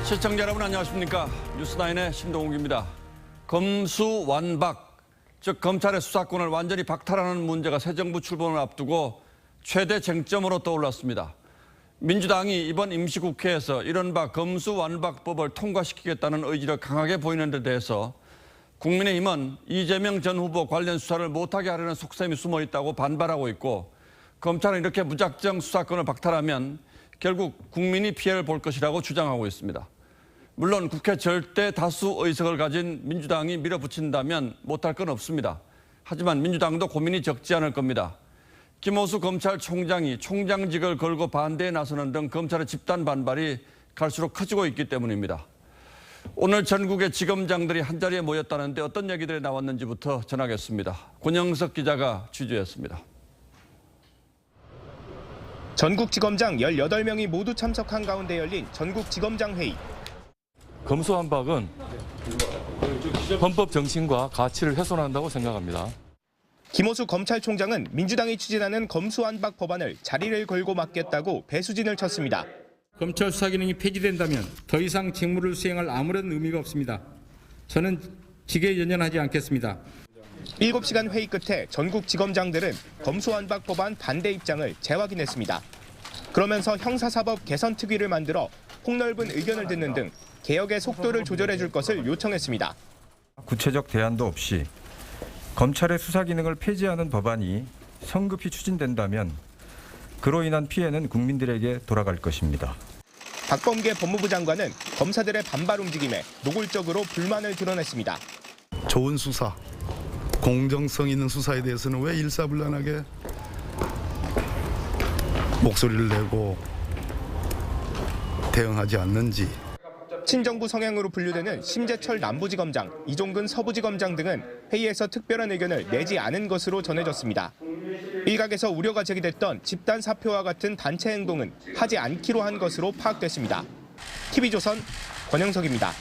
시청자 여러분 안녕하십니까. 뉴스나인의 신동욱입니다. 검수완박, 즉 검찰의 수사권을 완전히 박탈하는 문제가 새 정부 출범을 앞두고 최대 쟁점으로 떠올랐습니다. 민주당이 이번 임시국회에서 이른바 검수완박법을 통과시키겠다는 의지를 강하게 보이는 데 대해서 국민의힘은 이재명 전 후보 관련 수사를 못하게 하려는 속셈이 숨어 있다고 반발하고 있고, 검찰은 이렇게 무작정 수사권을 박탈하면 결국 국민이 피해를 볼 것이라고 주장하고 있습니다. 물론 국회 절대 다수 의석을 가진 민주당이 밀어붙인다면 못할 건 없습니다. 하지만 민주당도 고민이 적지 않을 겁니다. 김호수 검찰총장이 총장직을 걸고 반대에 나서는 등 검찰의 집단 반발이 갈수록 커지고 있기 때문입니다. 오늘 전국의 지검장들이 한자리에 모였다는데 어떤 얘기들이 나왔는지부터 전하겠습니다. 권영석 기자가 취재했습니다. 전국지검장 18명이 모두 참석한 가운데 열린 전국지검장 회의. 검수완박은 헌법 정신과 가치를 훼손한다고 생각합니다. 김호수 검찰총장은 민주당이 추진하는 검수완박 법안을 자리를 걸고 맡겠다고 배수진을 쳤습니다. 검찰 수사 기능이 폐지된다면 더 이상 직무를 수행할 아무런 의미가 없습니다. 저는 직에 연연하지 않겠습니다. 7시간 회의 끝에 전국지검장들은 검수완박 법안 반대 입장을 재확인했습니다. 그러면서 형사사법 개선특위를 만들어 폭넓은 의견을 듣는 등 개혁의 속도를 조절해 줄 것을 요청했습니다. 구체적 대안도 없이 검찰의 수사 기능을 폐지하는 법안이 성급히 추진된다면 그로 인한 피해는 국민들에게 돌아갈 것입니다. 박범계 법무부 장관은 검사들의 반발 움직임에 노골적으로 불만을 드러냈습니다. 좋은 수사, 공정성 있는 수사에 대해서는 왜 일사불란하게 목소리를 내고 대응하지 않는지. 친정부 성향으로 분류되는 심재철 남부지검장, 이종근 서부지검장 등은 회의에서 특별한 의견을 내지 않은 것으로 전해졌습니다. 일각에서 우려가 제기됐던 집단 사표와 같은 단체 행동은 하지 않기로 한 것으로 파악됐습니다. TV조선 권영석입니다.